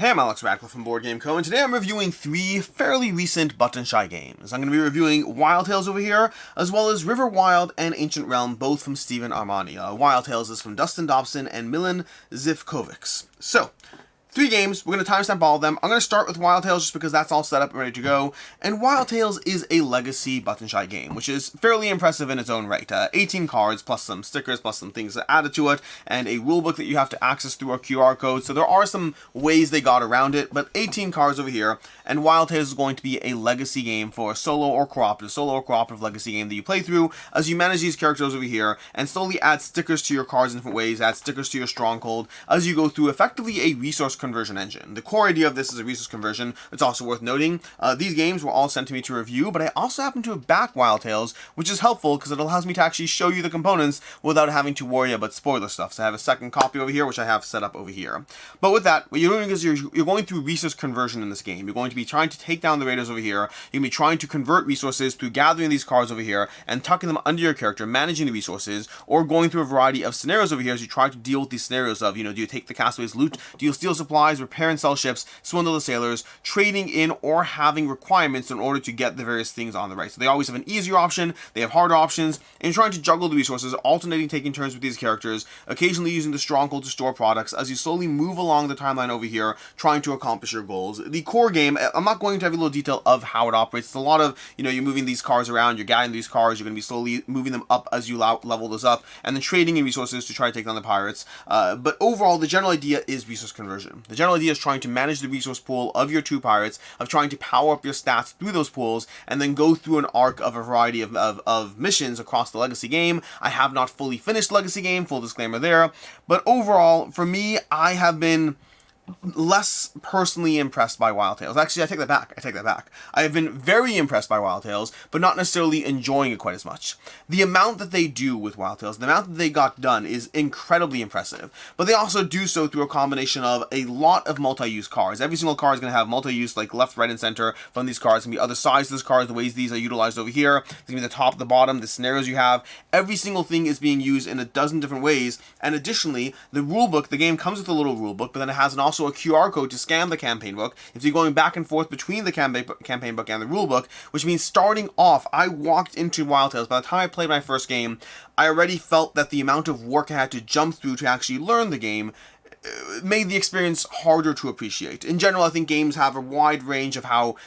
Hey, I'm Alex Radcliffe from Board Game Co. and today I'm reviewing 3 fairly recent button shy games. I'm going to be reviewing WildTails over here, as well as River Wild and Ancient Realm, both from Stephen Armani. WildTails is from Dustin Dobson and Milan Zivkovics. So, 3 games, we're going to timestamp all of them. I'm going to start with WildTails just because that's all set up and ready to go. And WildTails is a legacy button shy game, which is fairly impressive in its own right. 18 cards, plus some stickers, plus some things added to it, and a rulebook that you have to access through a QR code. So there are some ways they got around it, but 18 cards over here. And WildTails is going to be a legacy game for a solo or cooperative legacy game that you play through as you manage these characters over here and slowly add stickers to your cards in different ways, add stickers to your stronghold as you go through effectively a resource conversion engine. The core idea of this is a resource conversion. It's also worth noting. These games were all sent to me to review, but I also happen to have backed WildTails, which is helpful because it allows me to actually show you the components without having to worry about spoiler stuff. So I have a second copy over here, which I have set up over here. But with that, what you're doing is you're going through resource conversion in this game. You're going to be trying to take down the raiders over here. You're going to be trying to convert resources through gathering these cards over here and tucking them under your character, managing the resources, or going through a variety of scenarios over here as you try to deal with these scenarios of, do you take the castaways' loot? Do you steal supplies, repair and sell ships, swindle the sailors, trading in or having requirements in order to get the various things on the right? So they always have an easier option, they have harder options, and you're trying to juggle the resources, alternating taking turns with these characters, occasionally using the stronghold to store products as you slowly move along the timeline over here, trying to accomplish your goals. The core game, I'm not going into every little detail of how it operates. It's a lot of, you're moving these cars around, you're gathering these cars, you're going to be slowly moving them up as you level those up, and then trading in resources to try to take down the pirates. But overall, the general idea is resource conversion. The general idea is trying to manage the resource pool of your 2 pirates, of trying to power up your stats through those pools, and then go through an arc of a variety of missions across the Legacy game. I have not fully finished Legacy game, full disclaimer there, but overall, for me, I have been less personally impressed by WildTails. Actually, I take that back. I have been very impressed by WildTails, but not necessarily enjoying it quite as much. The amount that they do with WildTails, the amount that they got done is incredibly impressive, but they also do so through a combination of a lot of multi-use cards. Every single card is going to have multi-use, like left, right, and center from these cards. It's going to be other sides of those cards, the ways these are utilized over here. It's going to be the top, the bottom, the scenarios you have. Every single thing is being used in a dozen different ways, and additionally, the rulebook, the game comes with a little rulebook, but then it has also a QR code to scan the campaign book. If you're going back and forth between the campaign book and the rule book, which means starting off, I walked into WildTails. By the time I played my first game, I already felt that the amount of work I had to jump through to actually learn the game made the experience harder to appreciate. In general, I think games have a wide range of how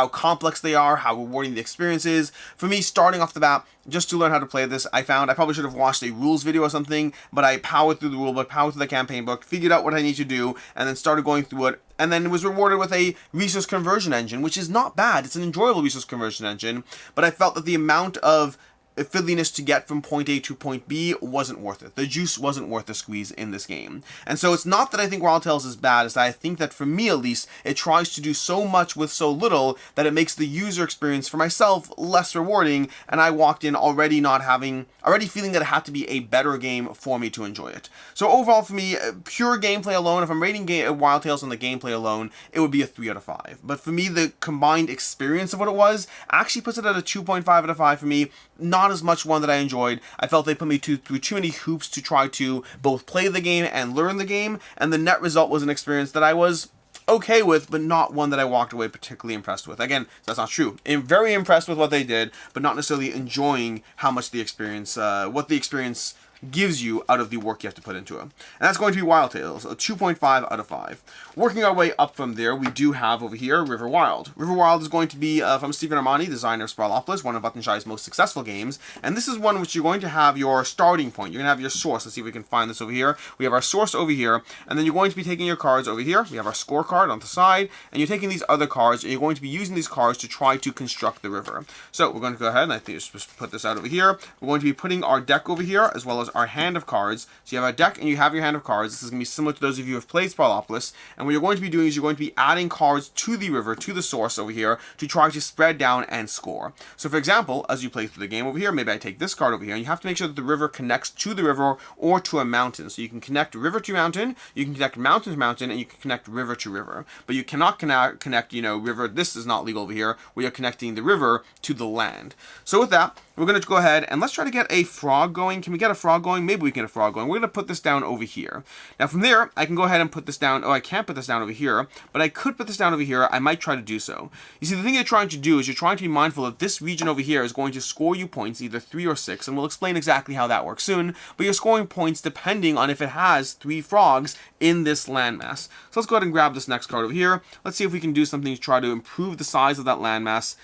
complex they are, how rewarding the experience is. For me, starting off the bat, just to learn how to play this, I found I probably should have watched a rules video or something, but I powered through the rulebook, powered through the campaign book, figured out what I need to do, and then started going through it, and then was rewarded with a resource conversion engine, which is not bad. It's an enjoyable resource conversion engine, but I felt that the amount of fiddliness to get from point A to point B wasn't worth it. The juice wasn't worth the squeeze in this game. And so it's not that I think WildTails is bad, it's that I think that for me at least, it tries to do so much with so little that it makes the user experience for myself less rewarding, and I walked in already feeling that it had to be a better game for me to enjoy it. So overall for me, pure gameplay alone, if I'm rating WildTails on the gameplay alone, it would be a 3 out of 5. But for me, the combined experience of what it was actually puts it at a 2.5 out of 5 for me. Not as much one that I enjoyed. I felt they put me through too many hoops to try to both play the game and learn the game, and the net result was an experience that I was okay with, but not one that I walked away particularly impressed with. Again, that's not true. I'm very impressed with what they did, but not necessarily enjoying how much the experience, what the experience gives you out of the work you have to put into it. And that's going to be WildTails, a 2.5 out of 5. Working our way up from there, we do have over here River Wild. River Wild is going to be from Stephen Armani, designer of Sprawlopolis, one of Button Shy's most successful games. And this is one which you're going to have your starting point. You're going to have your source. Let's see if we can find this over here. We have our source over here, and then you're going to be taking your cards over here. We have our scorecard on the side, and you're taking these other cards, and you're going to be using these cards to try to construct the river. So we're going to go ahead, and I think just put this out over here. We're going to be putting our deck over here, as well as our hand of cards. So you have a deck and you have your hand of cards. This is going to be similar to those of you who have played Sprawlopolis. And what you're going to be doing is you're going to be adding cards to the river, to the source over here, to try to spread down and score. So for example, as you play through the game over here, maybe I take this card over here, and you have to make sure that the river connects to the river or to a mountain. So you can connect river to mountain, you can connect mountain to mountain, and you can connect river to river. But you cannot connect, river, this is not legal over here, we are connecting the river to the land. So with that, we're going to go ahead and let's try to get a frog going. Can we get a frog frog going? Maybe we can get a frog going. We're going to put this down over here. Now from there, I can go ahead and put this down. Oh, I can't put this down over here, but I could put this down over here. I might try to do so. You see, the thing you're trying to do is you're trying to be mindful that this region over here is going to score you points, either 3 or 6, and we'll explain exactly how that works soon, but you're scoring points depending on if it has 3 frogs in this landmass. So let's go ahead and grab this next card over here. Let's see if we can do something to try to improve the size of that landmass.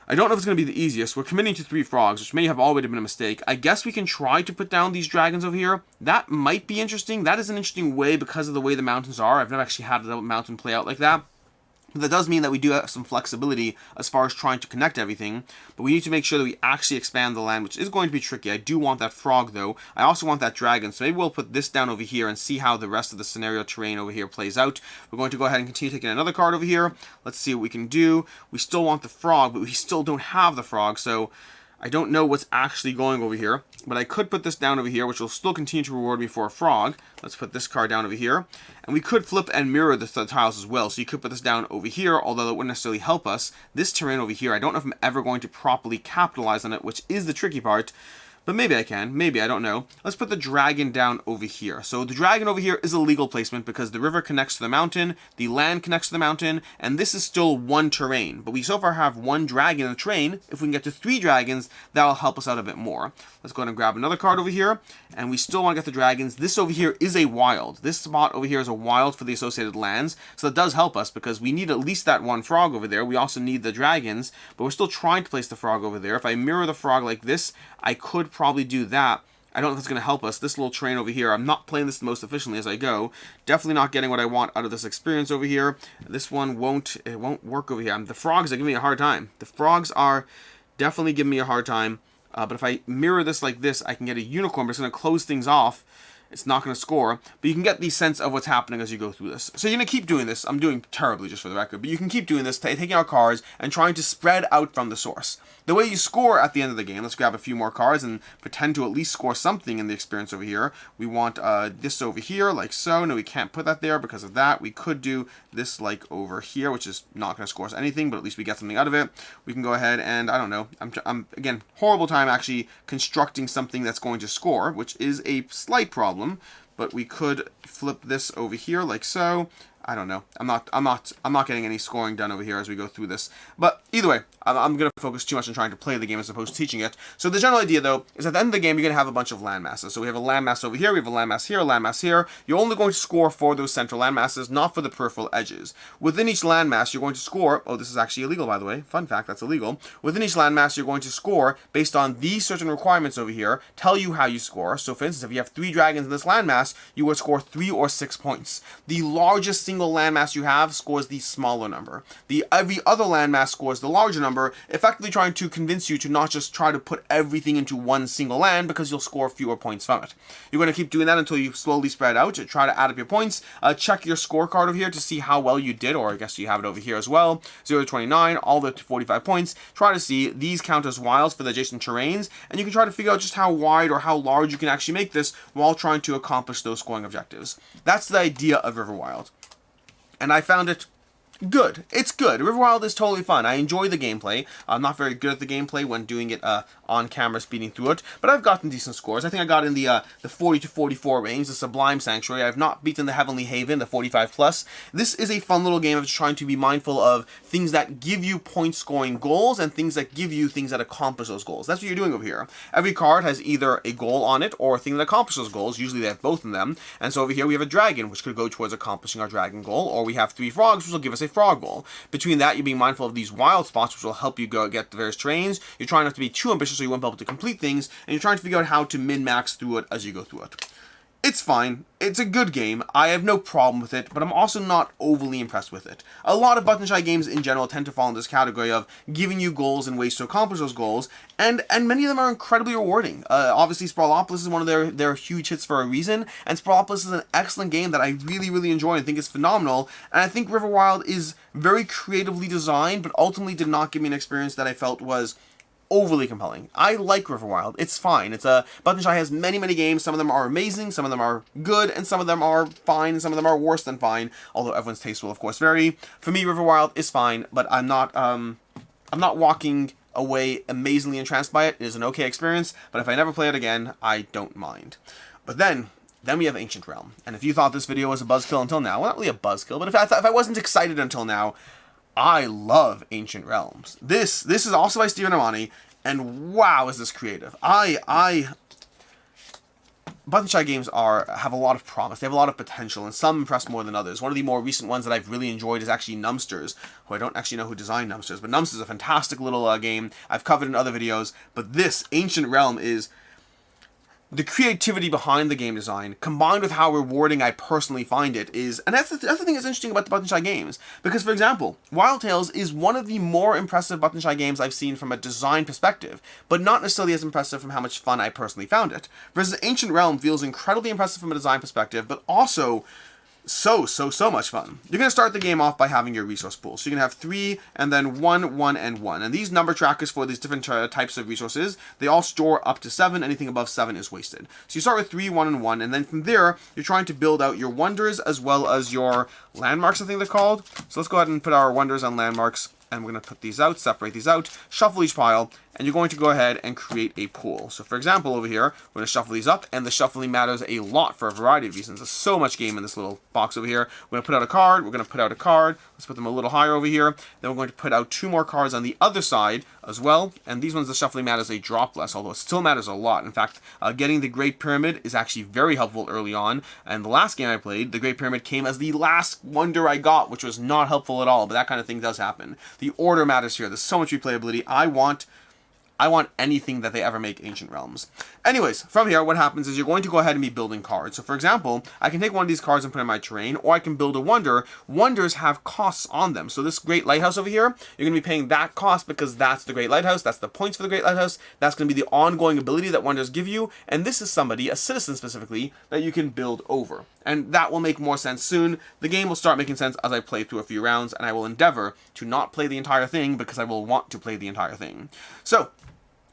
I don't know if it's going to be the easiest. We're committing to 3 frogs, which may have already been a mistake. I guess we can try to put down these dragons over here. That might be interesting. That is an interesting way because of the way the mountains are. I've never actually had a mountain play out like that. But that does mean that we do have some flexibility as far as trying to connect everything, but we need to make sure that we actually expand the land, which is going to be tricky. I do want that frog, though. I also want that dragon, so maybe we'll put this down over here and see how the rest of the scenario terrain over here plays out. We're going to go ahead and continue taking another card over here. Let's see what we can do. We still want the frog, but we still don't have the frog, so I don't know what's actually going over here, but I could put this down over here, which will still continue to reward me for a frog. Let's put this card down over here. And we could flip and mirror the tiles as well, so you could put this down over here, although that wouldn't necessarily help us. This terrain over here, I don't know if I'm ever going to properly capitalize on it, which is the tricky part. But maybe I can. Maybe, I don't know. Let's put the dragon down over here. So the dragon over here is a legal placement because the river connects to the mountain, the land connects to the mountain, and this is still one terrain. But we so far have 1 dragon in the terrain. If we can get to 3 dragons, that'll help us out a bit more. Let's go ahead and grab another card over here. And we still want to get the dragons. This over here is a wild. This spot over here is a wild for the associated lands. So that does help us because we need at least that 1 frog over there. We also need the dragons, but we're still trying to place the frog over there. If I mirror the frog like this, I could probably do that. I don't know if it's going to help us. This little terrain over here, I'm not playing this the most efficiently as I go. Definitely not getting what I want out of this experience over here. This one won't work over here. The frogs are giving me a hard time. The frogs are definitely giving me a hard time. But if I mirror this like this, I can get a unicorn, but it's going to close things off. It's not going to score, but you can get the sense of what's happening as you go through this. So you're going to keep doing this. I'm doing terribly, just for the record, but you can keep doing this, taking out cards and trying to spread out from the source. The way you score at the end of the game, let's grab a few more cards and pretend to at least score something in the experience over here. We want this over here, like so. No, we can't put that there because of that. We could do this like over here, which is not going to score us anything, but at least we get something out of it. We can go ahead and, I don't know, I'm again, horrible time actually constructing something that's going to score, which is a slight problem. But we could flip this over here like so. I don't know. I'm not getting any scoring done over here as we go through this. But either way, I'm going to focus too much on trying to play the game as opposed to teaching it. So the general idea, though, is at the end of the game, you're going to have a bunch of land masses. So we have a land mass over here, we have a land mass here, a land mass here. You're only going to score for those central land masses, not for the peripheral edges. Within each land mass, you're going to score, oh, this is actually illegal, by the way. Fun fact, that's illegal. Within each land mass, you're going to score based on these certain requirements over here, tell you how you score. So for instance, if you have 3 dragons in this land mass, you would score 3 or 6 points. The largest single landmass you have scores the smaller number. Every other landmass scores the larger number, effectively trying to convince you to not just try to put everything into one single land because you'll score fewer points from it. You're going to keep doing that until you slowly spread out to try to add up your points. Check your scorecard over here to see how well you did, or I guess you have it over here as well. 0 to 29, all the way to 45 points. Try to see these count as wilds for the adjacent terrains, and you can try to figure out just how wide or how large you can actually make this while trying to accomplish those scoring objectives. That's the idea of River Wild. And I found it good. It's good. River Wild is totally fun. I enjoy the gameplay. I'm not very good at the gameplay when doing it on camera, speeding through it, but I've gotten decent scores. I think I got in the 40 to 44 range, the Sublime Sanctuary. I've not beaten the Heavenly Haven, the 45 plus. This is a fun little game of trying to be mindful of things that give you point scoring goals and things that give you things that accomplish those goals. That's what you're doing over here. Every card has either a goal on it or a thing that accomplishes those goals. Usually they have both of them. And so over here we have a dragon, which could go towards accomplishing our dragon goal, or we have 3 frogs, which will give us a frog goal. Between that, you're being mindful of these wild spots, which will help you go get the various terrains. You're trying not to be too ambitious so you won't be able to complete things, and you're trying to figure out how to min-max through it as you go through it. It's fine. It's a good game. I have no problem with it, but I'm also not overly impressed with it. A lot of button shy games in general tend to fall in this category of giving you goals and ways to accomplish those goals, and many of them are incredibly rewarding. Obviously, Sprawlopolis is one of their huge hits for a reason, and Sprawlopolis is an excellent game that I really, really enjoy and think is phenomenal, and I think River Wild is very creatively designed, but ultimately did not give me an experience that I felt was overly compelling. I like River Wild. It's fine. Button Shy has many, many games. Some of them are amazing, some of them are good, and some of them are fine, and some of them are worse than fine, although everyone's taste will of course vary. For me, River Wild is fine, but I'm not walking away amazingly entranced by it. It is an okay experience, but if I never play it again, I don't mind. But then we have Ancient Realm. And if you thought this video was a buzzkill until now, well, not really a buzzkill, but if I wasn't excited until now, I love Ancient Realms. This is also by Stephen Armani, and wow, is this creative. Button Shy games have a lot of promise. They have a lot of potential, and some impress more than others. One of the more recent ones that I've really enjoyed is actually Numsters, who I don't actually know who designed Numsters, but Numsters is a fantastic little game I've covered in other videos. But this Ancient Realm is the creativity behind the game design, combined with how rewarding I personally find it, is, and that's the thing that's interesting about the Button Shy games. Because, for example, WildTails is one of the more impressive Button Shy games I've seen from a design perspective, but not necessarily as impressive from how much fun I personally found it. Versus Ancient Realm feels incredibly impressive from a design perspective, but also so much fun. You're going to start the game off by having your resource pool. So you can have 3, and then 1, 1, and 1. And these number trackers for these different types of resources, they all store up to 7. Anything above 7 is wasted. So you start with 3, 1, and 1, and then from there, you're trying to build out your wonders as well as your landmarks, I think they're called. So let's go ahead and put our wonders and landmarks, and we're going to put these out, separate these out, shuffle each pile, and you're going to go ahead and create a pool. So for example, over here, we're going to shuffle these up, and the shuffling matters a lot for a variety of reasons. There's so much game in this little box over here. We're going to put out a card, we're going to put out a card, let's put them a little higher over here, then we're going to put out 2 more cards on the other side as well, and these ones, the shuffling matters a drop less, although it still matters a lot. In fact, getting the Great Pyramid is actually very helpful early on, and the last game I played, the Great Pyramid came as the last wonder I got, which was not helpful at all, but that kind of thing does happen. The order matters here. There's so much replayability. I want anything that they ever make Ancient Realms. Anyways, from here, what happens is you're going to go ahead and be building cards. So for example, I can take one of these cards and put it in my terrain, or I can build a wonder. Wonders have costs on them. So this Great Lighthouse over here, you're going to be paying that cost because that's the Great Lighthouse. That's the points for the Great Lighthouse. That's going to be the ongoing ability that wonders give you. And this is somebody, a citizen specifically, that you can build over. And that will make more sense soon. The game will start making sense as I play through a few rounds, and I will endeavor to not play the entire thing because I will want to play the entire thing. So,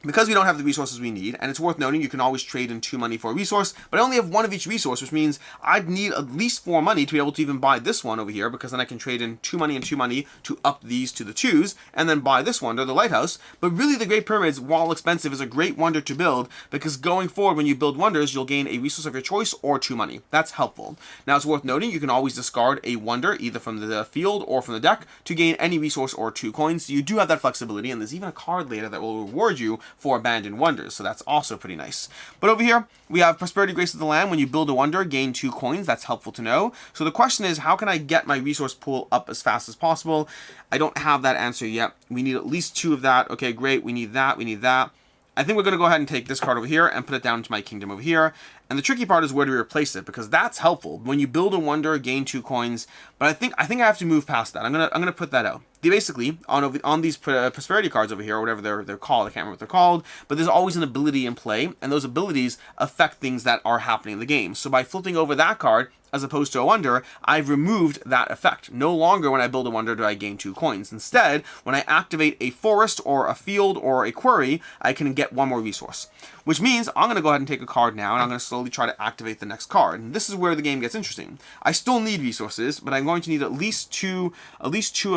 because we don't have the resources we need, and it's worth noting you can always trade in 2 money for a resource, but I only have 1 of each resource, which means I'd need at least 4 money to be able to even buy this one over here, because then I can trade in 2 money and 2 money to up these to the 2s, and then buy this wonder, the Lighthouse. But really the Great Pyramids, while expensive, is a great wonder to build, because going forward when you build wonders, you'll gain a resource of your choice or 2 money. That's helpful. Now it's worth noting you can always discard a wonder, either from the field or from the deck, to gain any resource or 2 coins, so you do have that flexibility, and there's even a card later that will reward you for abandoned wonders. So that's also pretty nice. But over here, we have Prosperity Grace of the Land. When you build a wonder, gain 2 coins. That's helpful to know. So the question is, how can I get my resource pool up as fast as possible? I don't have that answer yet. We need at least 2 of that. Okay, great. We need that. We need that. I think we're going to go ahead and take this card over here and put it down into my kingdom over here. And the tricky part is where to replace it, because that's helpful. When you build a wonder, gain 2 coins. But I think I have to move past that. I'm gonna put that out. They basically, on these prosperity cards over here, or whatever they're called, I can't remember what they're called, but there's always an ability in play, and those abilities affect things that are happening in the game. So by flipping over that card, as opposed to a wonder, I've removed that effect. No longer when I build a wonder do I gain 2 coins. Instead, when I activate a forest or a field or a quarry, I can get 1 more resource. Which means I'm going to go ahead and take a card now, and I'm going to slowly try to activate the next card. And this is where the game gets interesting. I still need resources, but I'm going to need at least two of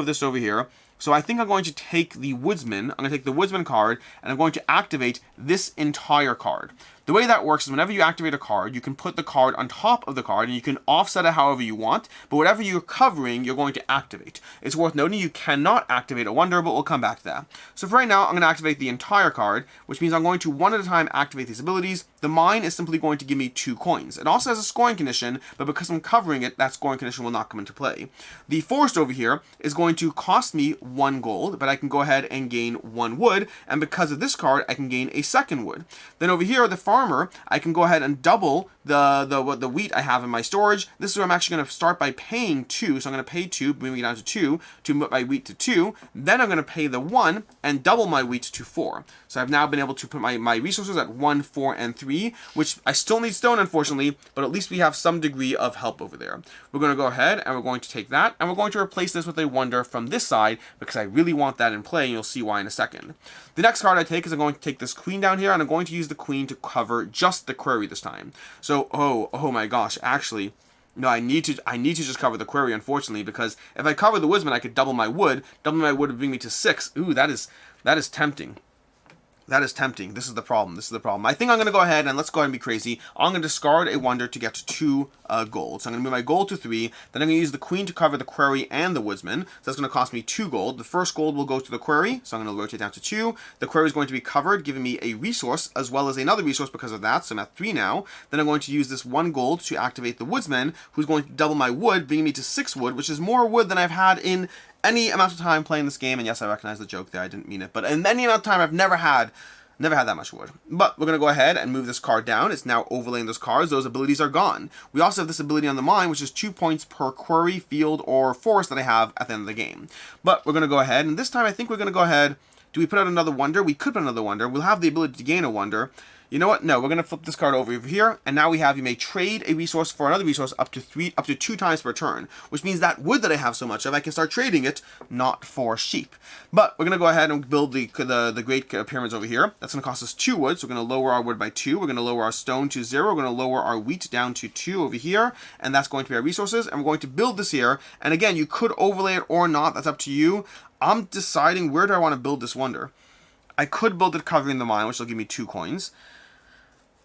this over here. So I think I'm going to take the Woodsman. I'm going to take the Woodsman card, and I'm going to activate this entire card. The way that works is whenever you activate a card, you can put the card on top of the card, and you can offset it however you want, but whatever you're covering, you're going to activate. It's worth noting you cannot activate a wonder, but we'll come back to that. So for right now, I'm going to activate the entire card, which means I'm going to one at a time activate these abilities. The mine is simply going to give me 2 coins. It also has a scoring condition, but because I'm covering it, that scoring condition will not come into play. The forest over here is going to cost me 1 gold, but I can go ahead and gain 1 wood, and because of this card, I can gain a 2nd wood. Then over here, the farmer, I can go ahead and double the wheat I have in my storage. This is where I'm actually going to start by paying 2, so I'm going to pay 2, moving it down to 2, to put my wheat to 2, then I'm going to pay the 1, and double my wheat to 4. So I've now been able to put my resources at 1, 4, and 3, which I still need stone, unfortunately, but at least we have some degree of help over there. We're going to go ahead, and we're going to take that, and we're going to replace this with a wonder from this side, because I really want that in play, and you'll see why in a second. The next card I take is I'm going to take this queen down here, and I'm going to use the queen to cover just the query this time. So, oh my gosh, actually, no, I need to just cover the query, unfortunately, because if I cover the Woodsman, I could double my wood. Double my wood would bring me to 6. Ooh, that is That is tempting. That is tempting. This is the problem. This is the problem. I think I'm going to go ahead and let's go ahead and be crazy. I'm going to discard a wonder to get 2 gold. So I'm going to move my gold to 3. Then I'm going to use the queen to cover the quarry and the woodsman. So that's going to cost me 2 gold. The first gold will go to the quarry. So I'm going to rotate down to 2. The quarry is going to be covered, giving me a resource as well as another resource because of that. So I'm at 3 now. Then I'm going to use this 1 gold to activate the woodsman, who's going to double my wood, bringing me to 6 wood, which is more wood than I've had in any amount of time playing this game. And yes, I recognize the joke there. I didn't mean it. But in any amount of time, I've never had that much wood. But we're going to go ahead and move this card down. It's now overlaying those cards. Those abilities are gone. We also have this ability on the mine, which is 2 points per quarry, field, or forest that I have at the end of the game. But we're going to go ahead, and this time I think we're going to go ahead. Do we put out another wonder? We could put another wonder. We'll have the ability to gain a wonder. You know what? No, we're going to flip this card over here, and now we have you may trade a resource for another resource up to 2 times per turn, which means that wood that I have so much of, I can start trading it, not for sheep. But we're going to go ahead and build the Great Pyramids over here. That's going to cost us 2 wood, so we're going to lower our wood by 2. We're going to lower our stone to 0. We're going to lower our wheat down to 2 over here, and that's going to be our resources, and we're going to build this here. And again, you could overlay it or not. That's up to you. I'm deciding where do I want to build this wonder. I could build it covering the mine, which will give me 2 coins.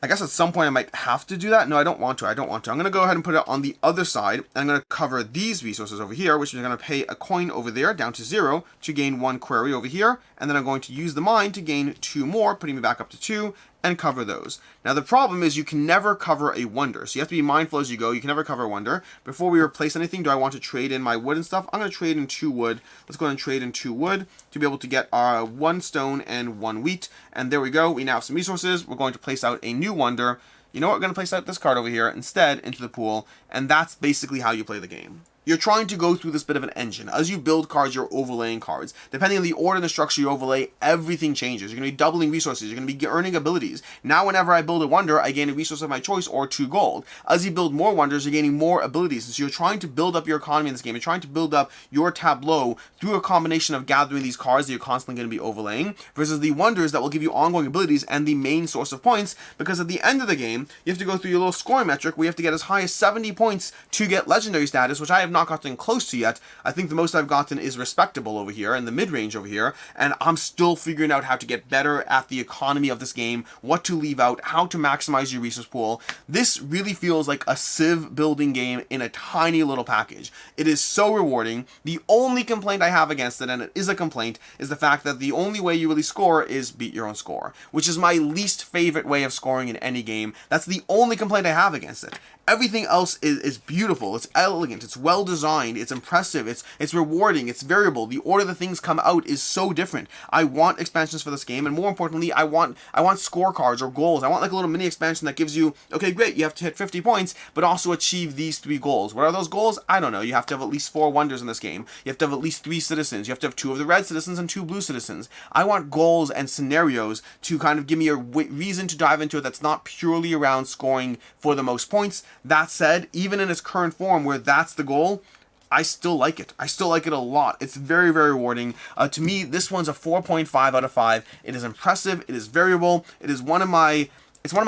I guess at some point I might have to do that. No, I don't want to. I'm going to go ahead and put it on the other side. I'm going to cover these resources over here, which is going to pay a coin over there down to 0 to gain 1 quarry over here. And then I'm going to use the mine to gain 2 more, putting me back up to 2. And cover those. Now the problem is you can never cover a wonder, so you have to be mindful as you go. You can never cover a wonder. Before we replace anything, do I want to trade in my wood and stuff? I'm going to trade in 2 wood. Let's go ahead and trade in 2 wood to be able to get our 1 stone and 1 wheat. And there we go. We now have some resources. We're going to place out a new wonder. You know what? We're going to place out this card over here instead into the pool, and that's basically how you play the game. You're trying to go through this bit of an engine. As you build cards, you're overlaying cards. Depending on the order and the structure you overlay, everything changes. You're going to be doubling resources. You're going to be earning abilities. Now, whenever I build a wonder, I gain a resource of my choice or 2 gold. As you build more wonders, you're gaining more abilities. And so you're trying to build up your economy in this game. You're trying to build up your tableau through a combination of gathering these cards that you're constantly going to be overlaying versus the wonders that will give you ongoing abilities and the main source of points. Because at the end of the game, you have to go through your little scoring metric where you have to get as high as 70 points to get legendary status, which I have not gotten close to yet. I think the most I've gotten is respectable over here in the mid-range over here, and I'm still figuring out how to get better at the economy of this game, what to leave out, how to maximize your resource pool. This really feels like a Civ building game in a tiny little package. It is so rewarding. The only complaint I have against it, and it is a complaint, is the fact that the only way you really score is beat your own score, which is my least favorite way of scoring in any game. That's the only complaint I have against it. Everything else is beautiful, it's elegant, it's well designed, it's impressive, it's rewarding, it's variable. The order the things come out is so different. I want expansions for this game, and more importantly, I want scorecards or goals. I want like a little mini expansion that gives you, okay, great, you have to hit 50 points, but also achieve these 3 goals. What are those goals? I don't know. You have to have at least 4 wonders in this game. You have to have at least 3 citizens. You have to have 2 of the red citizens and 2 blue citizens. I want goals and scenarios to kind of give me a reason to dive into it that's not purely around scoring for the most points. That said, even in its current form where that's the goal, I still like it. I still like it a lot. It's very, very rewarding. To me, this one's a 4.5 out of 5. It is impressive. It is variable. It is one of my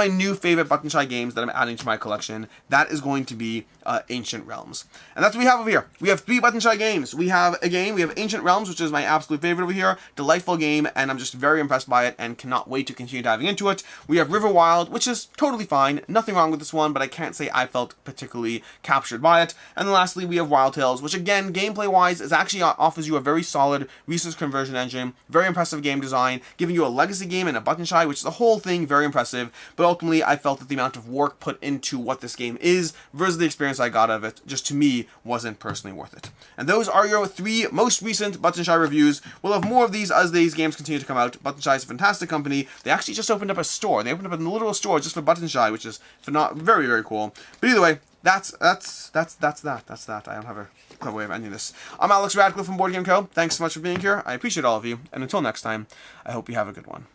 new favorite button shy games that I'm adding to my collection. That is going to be Ancient Realms. And that's what we have over here. We have 3 button shy games. We have Ancient Realms, which is my absolute favorite over here. Delightful game, and I'm just very impressed by it and cannot wait to continue diving into it. We have River Wild, which is totally fine. Nothing wrong with this one, but I can't say I felt particularly captured by it. And then lastly, we have WildTails, which again, gameplay-wise, is actually offers you a very solid resource conversion engine, very impressive game design, giving you a legacy game and a button shy, which is the whole thing very impressive. But ultimately, I felt that the amount of work put into what this game is versus the experience I got out of it, just to me, wasn't personally worth it. And those are your 3 most recent Button Shy reviews. We'll have more of these as these games continue to come out. Button Shy is a fantastic company. They actually just opened up a store. They opened up a literal store just for Button Shy, which is very, very cool. But either way, that's that. I don't have a clever way of ending this. I'm Alex Radcliffe from Board Game Co. Thanks so much for being here. I appreciate all of you. And until next time, I hope you have a good one.